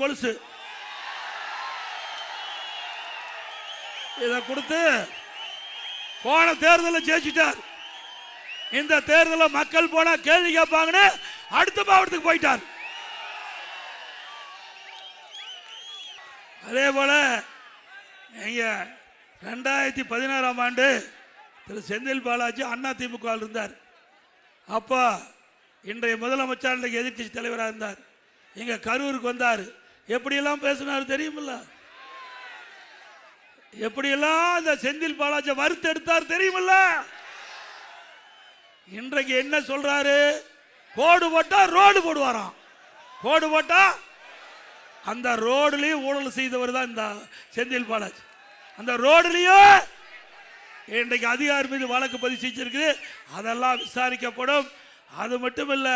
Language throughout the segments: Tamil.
கொலுசு இதை கொடுத்து போன தேர்தலில் ஜெயிச்சிட்டார். இந்த தேர்தலில் மக்கள் போனா கேள்வி கேட்பாங்கன்னு அடுத்த மாவட்டத்துக்கு போயிட்டார். அதே போல நீங்க 2016ஆம் ஆண்டு திரு செந்தில் பாலாஜி அதிமுக இருந்தார். அப்போ இன்றைய முதலமைச்சர் இன்றைக்கு எதிர்கட்சி தலைவராக இருந்தார். இங்க கரூருக்கு வந்தார். எப்படியெல்லாம் பேசினார் தெரியுமில்ல? எப்படியெல்லாம் அந்த செந்தில் பாலாஜி வறுத்து எடுத்தார் தெரியுமில்ல? இன்றைக்கு என்ன சொல்றாரு? கோடு போட்டா ரோடு போடுவாராம். கோடு போட்டா அந்த ரோடுலயும் ஊழல் செய்தவர் தான் இந்த செந்தில் பாலாஜி. அந்த ரோடுலயும் இன்றைக்கு அதிகாரி மீது வழக்கு பதிவு செஞ்சிருக்கு. அதெல்லாம் விசாரிக்கப்படும். அது மட்டும் இல்ல,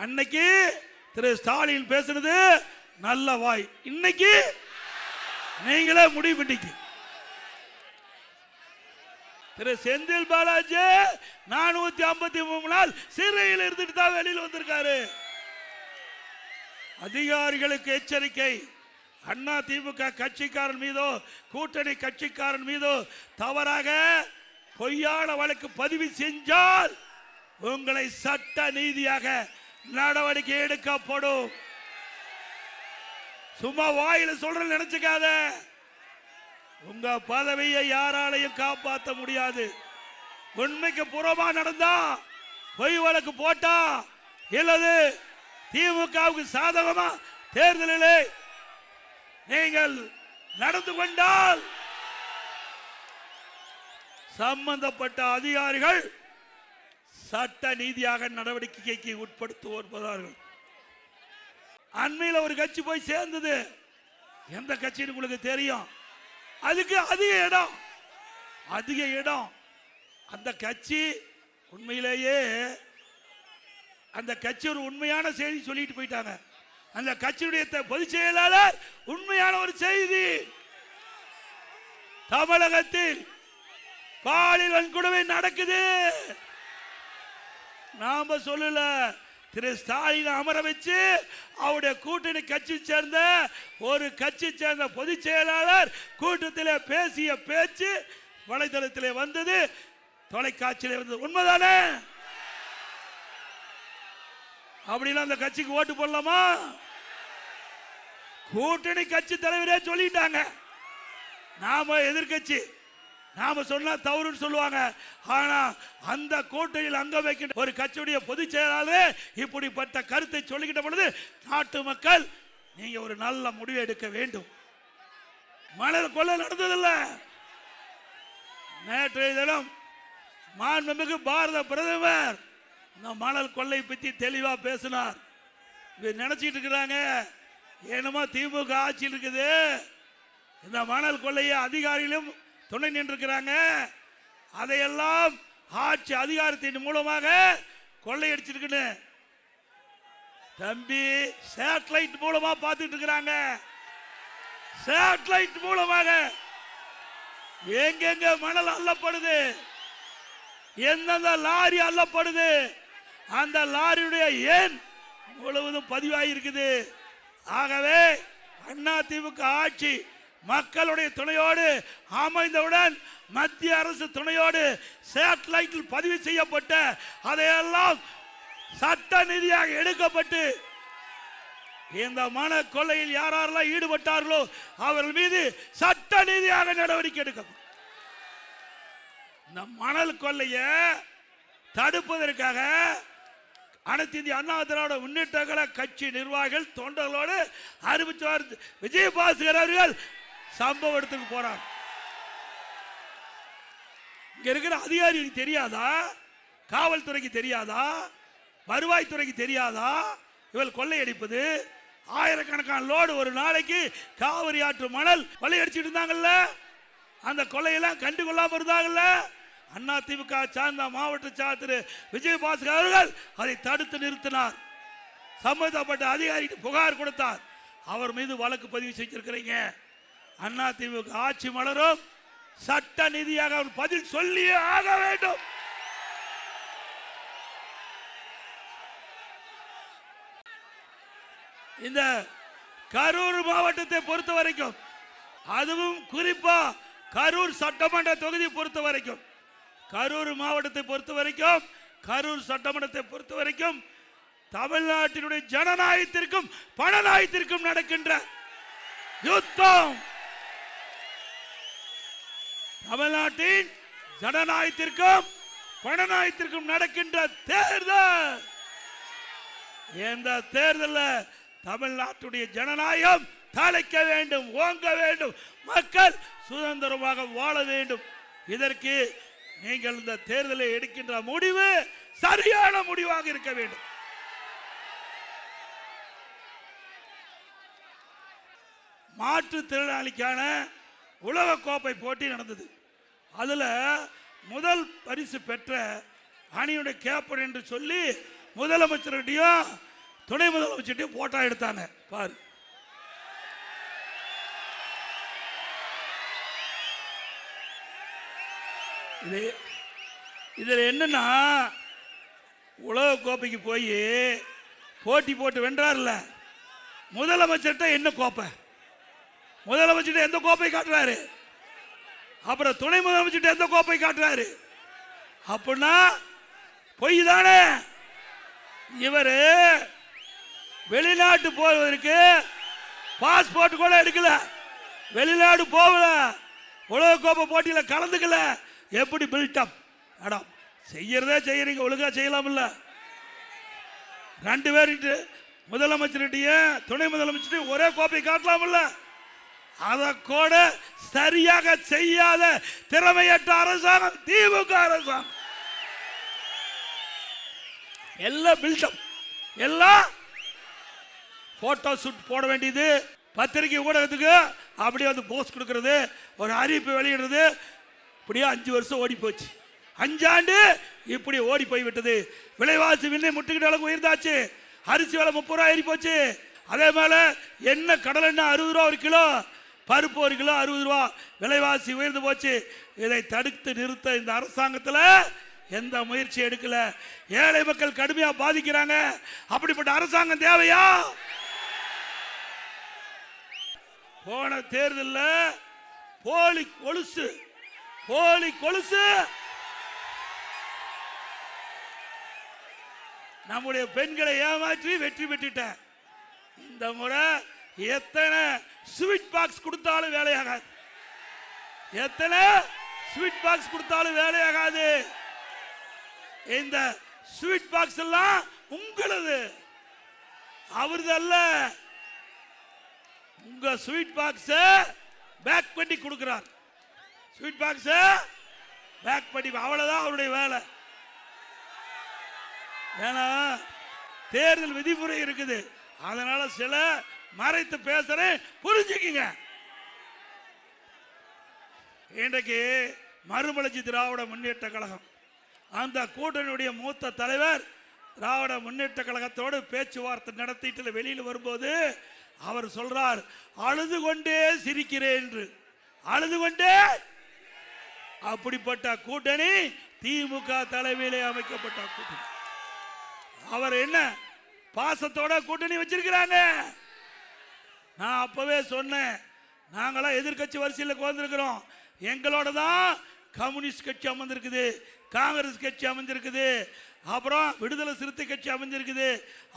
அன்னைக்கு திரு ஸ்டாலின் பேசுறது நல்ல வாய். இன்னைக்கு நீங்களே முடிவு பண்ணிக்க. திரு செந்தில் பாலாஜி 453 நாள் சிறையில் இருந்துட்டு தான் வெளியில் வந்திருக்காரு. அதிகாரிகளுக்கு எச்சரிக்கை. அண்ணா திமுக கட்சிக்காரன் மீதோ கூட்டணி கட்சிக்காரன் மீதோ தவறாக பொய்யான வழக்கு பதிவு செஞ்சால் உங்களை சட்ட நீதியாக நடவடிக்கை எடுக்கப்படும். சும்மா வாயில சொல்ற நினைச்சுக்காத. உங்க பதவியை யாராலையும் காப்பாற்ற முடியாது. உண்மைக்கு புறமா நடந்தா, பொய் வழக்கு போட்டா, இல்லது திமுகவுக்கு சாதகமா தேர்தலிலே நீங்கள் நடந்து கொண்டால் சம்பந்தப்பட்ட அதிகாரிகள் சட்ட நீதியாக நடவடிக்கைக்கு உட்படுத்துவார்கள். அண்மையில் ஒரு கட்சி போய் சேர்ந்தது. எந்த கட்சின்னு உங்களுக்கு தெரியும்? அதுக்கு அதிக இடம். அந்த கட்சி உண்மையிலேயே அந்த கட்சி ஒரு உண்மையான செய்தி சொல்லிட்டு போயிட்டாங்க. அந்த கட்சியுடைய பொதுச் செயலாளர் உண்மையான ஒரு செய்தி, தமிழகத்தில் பாலியல் வன்கொடுமை நடக்குது. நாம சொல்லல, திரு ஸ்டாலின் அமர வச்சு அவருடைய கூட்டணி கட்சி சேர்ந்த ஒரு கட்சி சேர்ந்த பொதுச் செயலாளர் கூட்டத்தில் பேசிய பேச்சு வலைதளத்திலே வந்தது, தொலைக்காட்சியிலே வந்தது. உண்மைதானே? அப்படின்னா அந்த கட்சிக்கு ஓட்டு போடலாமா? கூட்டணி கட்சி தலைவரே சொல்லிட்டாங்க. நாம எதிர்கட்சி, நாம சொன்னா தவறுன்னு சொல்லுவாங்க. ஆனா அந்த கூட்டணியில் அங்க வைக்கின்ற ஒரு கட்சியுடைய பொதுச் செயலாளர் இப்படிப்பட்ட கருத்தை சொல்லிக்கிட்ட பொழுது நாட்டு மக்கள் நீங்க ஒரு நல்ல முடிவு எடுக்க வேண்டும். மணல் கொள்ளை நடந்ததில்ல. நேற்றைய தினம் மாண்புமிகு பாரத பிரதமர் இந்த மணல் கொள்ளை பற்றி தெளிவா பேசினார். நினைச்சிட்டு இருக்கிறாங்க என்னமோ திமுக ஆட்சியில் இருக்குது, இந்த மணல் கொள்ளையை அதிகாரிகளும் துணை நின்றிருக்கிறாங்க, அதையெல்லாம் ஆட்சி அதிகாரத்தின் மூலமாக கொள்ளையடிச்சிருக்கு. தம்பி, சேட்டலைட் மூலமா பார்த்துட்டு இருக்கிறாங்க. சேட்டலைட் மூலமாக எங்கெங்க மணல் அள்ளப்படுது, எந்தெந்த லாரி அள்ளப்படுது, அந்த லாரியுடைய எண் முழுவதும் பதிவாகி இருக்குது. ஆகவே அண்ணா திமுக ஆட்சி மக்களுடைய துணையோடு அமைந்தவுடன் மத்திய அரசு துணையோடு சேட்டலைட்டில் பதிவு செய்யப்பட்ட அதையெல்லாம் சட்ட நீதியாக எடுக்கப்பட்டு இந்த மண கொள்ளையில் யாரெல்லாம் ஈடுபட்டார்களோ அவர்கள் மீது சட்ட நீதியாக நடவடிக்கை எடுக்கப்படும். இந்த மணல் கொள்ளைய தடுப்பதற்காக அனைத்து இந்திய அண்ணா திராவிட முன்னேற்ற கழக கட்சி நிர்வாகிகள் தொண்டர்களோடு அறிவிச்சவர் விஜயபாஸ்கர் அவர்கள் சம்பவ இடத்துக்கு போறார். இங்க இருக்கிற அதிகாரிகளுக்கு தெரியாதா? காவல்துறைக்கு தெரியாதா? வருவாய்த்துறைக்கு தெரியாதா? இவள் கொள்ளையடிப்பது ஆயிரக்கணக்கான லோடு ஒரு நாளைக்கு காவிரி ஆற்று மணல் கொள்ளையடிச்சிட்டு இருந்தாங்கல்ல, அந்த கொள்ளையெல்லாம் கண்டுகொள்ளாம இருந்தாங்கல்ல. அண்ணா திமுக சார்ந்த மாவட்ட சாத்திர விஜயபாஸ்கர் அவர்கள் அதை தடுத்து நிறுத்தினார். சம்பந்தப்பட்ட அதிகாரிக்கு புகார் கொடுத்தார். அவர் மீது வழக்கு பதிவு செஞ்சிருக்கிறீங்க. அண்ணா திமுக ஆட்சி மலரும், சட்ட நீதியாக அவர் பதில் சொல்லியே ஆக வேண்டும். இந்த கரூர் மாவட்டத்தை பொறுத்த வரைக்கும், அதுவும் குறிப்பா கரூர் சட்டமன்ற தொகுதி பொறுத்த வரைக்கும், கரூர் மாவட்டத்தை பொறுத்த வரைக்கும், கரூர் சட்டமன்றத்தை பொறுத்த வரைக்கும் தமிழ்நாட்டினுடைய ஜனநாயகத்திற்கும் பணநாயகத்திற்கும் நடக்கின்ற யுத்தம். தமிழ்நாட்டின் ஜனநாயகத்திற்கும் பணநாயகத்திற்கும் நடக்கின்ற தேர்தல். இந்த தேர்தலில் தமிழ்நாட்டுடைய ஜனநாயகம் தலைக்க வேண்டும், ஓங்க வேண்டும், மக்கள் சுதந்திரமாக வாழ வேண்டும். இதற்கு நீங்கள் இந்த தேர்தலை எடுக்கின்ற முடிவு சரியான முடிவாக இருக்க வேண்டும். மாற்றுத்திறனாளிக்கான உலக கோப்பை போட்டி நடந்தது. அதுல முதல் பரிசு பெற்ற அணியுடைய கேப்டன் என்று சொல்லி முதலமைச்சருடையும் துணை முதலமைச்சருடையும் போட்டோ எடுத்தாங்க. பாரு, இதுல என்னன்னா, உலக கோப்பைக்கு போய் போட்டி போட்டு வென்றார்ல முதலமைச்சர்கிட்ட என்ன கோப்பை, முதலமைச்சர் எந்த கோப்பை காட்டுறாரு, அப்புறம் துணை முதலமைச்சர் எந்த கோப்பை காட்டுறாரு? அப்படின்னா பொய் தானே. இவரு வெளிநாட்டு போவதற்கு பாஸ்போர்ட் கூட எடுக்கல, வெளிநாடு போகல, உலக கோப்பை போட்டியில கலந்துக்கல. எப்படி பில்டப்? அடம் செய்யறதே செய்யறீங்க, ஒழுங்கா செய்யலாம் இல்ல? ரெண்டு பேர்கிட்ட முதலமைச்சர்கிட்டையும் துணை முதலமைச்சர்கிட்டையும் ஒரே கோப்பை காட்டலாம் இல்ல? அதை கூட சரியாக செய்யாத திறமையற்ற அரசாங்கம் திமுக அரசாங்கம். எல்லாம் பில்டப், எல்லாம் போட்டோ ஷூட் போட வேண்டியது, பத்திரிகை ஊடகத்துக்கு அப்படியே வந்து போஸ்ட் கொடுக்கிறது, ஒரு அறிவிப்பு வெளியிடுறது. இப்படியே 5 வருஷம் ஓடி போச்சு, 5 ஆண்டு இப்படி ஓடி போய் விட்டது. விலைவாசி விண்ணை முட்டுக்கிட்ட அளவுக்கு உயர்ந்தாச்சு. அரிசி விலை 30 ரூபாய் ஏறி போச்சு. அதே மேல என்ன கடல் எண்ணெய் 60 ரூபா ஒரு கிலோ, பருப்பு ஒரு கிலோ 60 ரூபா, விலைவாசி உயர்ந்து போச்சு. இதை தடுத்து நிறுத்த இந்த அரசாங்கத்தில் எந்த முயற்சி எடுக்கல. ஏழை மக்கள் கடுமையா பாதிக்கிறாங்க. அப்படிப்பட்ட அரசாங்கம் தேவையா? போன தேர்தலில் போலி கொலுசு, போலி கொலுசு நம்முடைய பெண்களை ஏமாற்றி வெற்றி பெற்றுட்ட. இந்த முறை எத்தனை ஸ்வீட் பாக்ஸ் கொடுத்தாலும் வேலையாகாது, எத்தனை ஸ்வீட் பாக்ஸ் கொடுத்தாலும் வேலையாகாது. இந்த ஸ்வீட் பாக்ஸ் எல்லாம் உங்களது, அவரது அல்ல. உங்க ஸ்வீட் பாக்ஸ் பேக் பண்ணி கொடுக்கிறார், ஸ்வீட் பாக்ஸ் பேக் பண்ணி, அவ்வளவுதான் அவருடைய வேலை. ஏன்னா தேர்தல் விதிமுறை இருக்குது, அதனால சில மறைத்து பேசுறேன், புரிஞ்சுக்குங்க. இன்றைக்கு மறுமலர்ச்சி திராவிட முன்னேற்ற கழகம், அந்த கூட்டணியுடைய மூத்த தலைவர் திராவிட முன்னேற்ற கழகத்தோடு பேச்சுவார்த்தை நடத்திட்டு வெளியில் வரும்போது அவர் சொல்றார், அழுது கொண்டே சிரிக்கிறேன் என்று. அழுது கொண்டே. அப்படிப்பட்ட கூட்டணி திமுக தலைமையிலே அமைக்கப்பட்ட கூட்டணி. அவர் என்ன பாசத்தோட கூட்டணி வச்சிருக்கிறாங்க. நான் அப்பவே சொன்னேன், நாங்களாம் எதிர்கட்சி வரிசையில் வந்திருக்கிறோம். எங்களோட தான் கம்யூனிஸ்ட் கட்சி அமர்ந்திருக்குது, காங்கிரஸ் கட்சி அமைஞ்சிருக்குது, அப்புறம் விடுதலை சிறுத்தை கட்சி அமைஞ்சிருக்குது.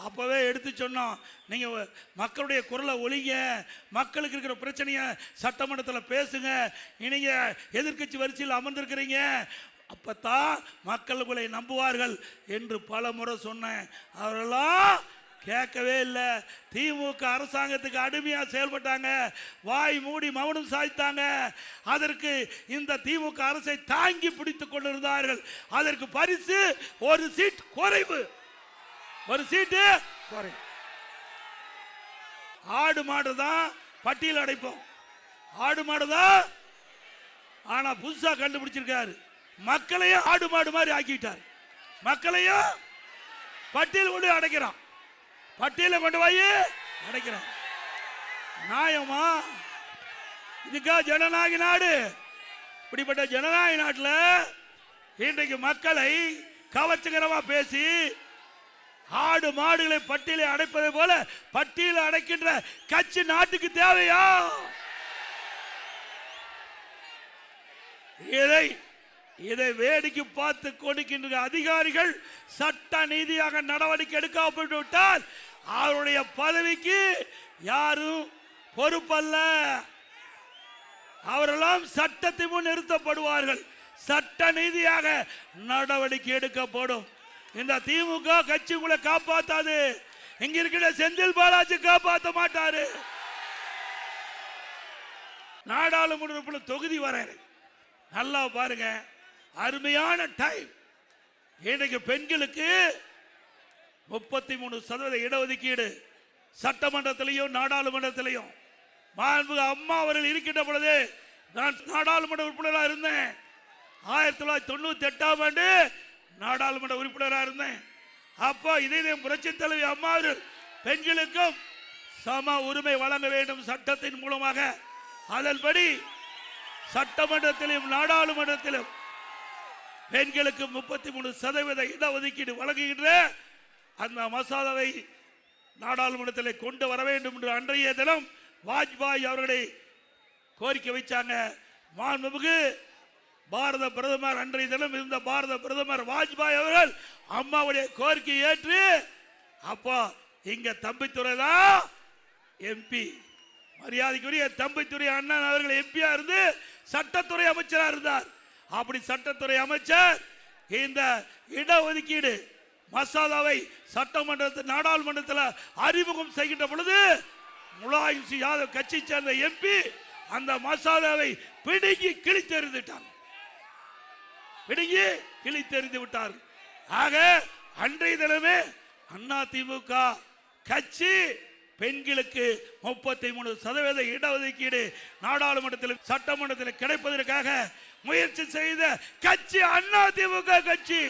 அப்பவே எடுத்து சொன்னோம், நீங்க மக்களுடைய குரலை ஒழிங்க, மக்களுக்கு இருக்கிற பிரச்சனையை சட்டமன்றத்தில் பேசுங்க. நீங்க எதிர்கட்சி வரிசையில் அமர்ந்திருக்கிறீங்க, அப்பத்தான் மக்கள் உங்களை நம்புவார்கள் என்று பல முறை சொன்னேன். அவரெல்லாம் கேட்கவே இல்லை. திமுக அரசாங்கத்துக்கு அடிமையா செயல்பட்டாங்க, வாய் மூடி மௌனம் சாய்த்தாங்க. அதற்கு இந்த திமுக அரசை தாங்கி பிடித்துக் கொண்டிருந்தார்கள். அதற்கு பரிசு ஒரு சீட் குறைவு, ஒரு சீட்டு குறைவு. ஆடு மாடு தான் பட்டியல் அடைப்போம், ஆடு மாடு தான். ஆனா புதுசா கண்டுபிடிச்சிருக்காரு, மக்களையும் ஆடு மாடு மாதிரி ஆக்கிட்டார். மக்களையும் பட்டியல் கொண்டு அடைக்கிறான், பட்டியலை கொண்டு போய் அடைக்கிறான். நியாயமா? இதுக்கா ஜனநாயக நாடு? இப்படிப்பட்ட ஜனநாயக நாட்டில் இன்றைக்கு மக்களை கவர்ச்சிகரமா பேசி ஆடு மாடுகளை பட்டியலை அடைப்பதை போல பட்டியலை அடைக்கின்ற கட்சி நாட்டுக்கு தேவையா? இதை வேடிக்கை பார்த்து கொடுக்கின்ற அதிகாரிகள் சட்ட நீதியாக நடவடிக்கை எடுக்கப்பட்டு விட்டால் அவருடைய பதவிக்கு யாரும் பொறுப்பல்ல. அவரெல்லாம் சட்டத்தை முன் நிறுத்தப்படுவார்கள். சட்ட நீதியாக நடவடிக்கை எடுக்கப்படும். இந்த திமுக கட்சி உங்களை காப்பாத்தாது. இங்க இருக்கிற செந்தில் பாலாஜி காப்பாற்ற மாட்டாரு. நாடாளுமன்ற தொகுதி வர நல்லா பாருங்க, அருமையான டைம். இன்றைக்கு பெண்களுக்கு 33% இடஒதுக்கீடு சட்டமன்றத்திலையும் நாடாளுமன்றத்திலையும். மாண்புமிகு அம்மா அவர்கள் இருக்கின்ற பொழுது நான் நாடாளுமன்ற உறுப்பினராக இருந்தேன். 1998ஆம் ஆண்டு நாடாளுமன்ற உறுப்பினராக இருந்தேன். அப்போ இதே புரட்சி தலைவி அம்மா அவர்கள் பெண்களுக்கும் சம உரிமை வழங்க வேண்டும் சட்டத்தின் மூலமாக. அதன்படி சட்டமன்றத்திலும் நாடாளுமன்றத்திலும் பெண்களுக்கு 33% இடஒதுக்கீடு வழங்குகின்ற அந்த மசோதாவை நாடாளுமன்றத்தில் கொண்டு வர வேண்டும் என்று அன்றைய தினம் வாஜ்பாய் அவர்களை கோரிக்கை வைச்சாங்க. மாண்புமிகு பாரத பிரதமர் அன்றைய தினம் இருந்த பாரத பிரதமர் வாஜ்பாய் அவர்கள் அம்மாவுடைய கோரிக்கையை ஏற்று அப்போ இங்க தம்பித்துறை தான் எம்பி, மரியாதைக்குரிய தம்பித்துறை அண்ணன் அவர்கள் எம்பியா இருந்து சட்டத்துறை அமைச்சராக இருந்தார். அப்படி சட்டத்துறை அமைச்சர் இந்த இடஒதுக்கீடு மசோதாவை சட்டமன்றத்தில் நாடாளுமன்றத்தில் அறிமுகம் செய்கின்ற பொழுது முலாயம் சிங் யாதவ் கட்சி சேர்ந்த எம்பி அந்த மசோதாவை பிடுங்கி கிழித்தெறிந்து விட்டார். ஆக அன்றைய தினமே அதிமுக கட்சி பெண்களுக்கு 33% இடஒதுக்கீடு நாடாளுமன்றத்தில் சட்டமன்றத்தில் கிடைப்பதற்காக முயற்சி செய்த கட்சி அதிமுக கட்சி.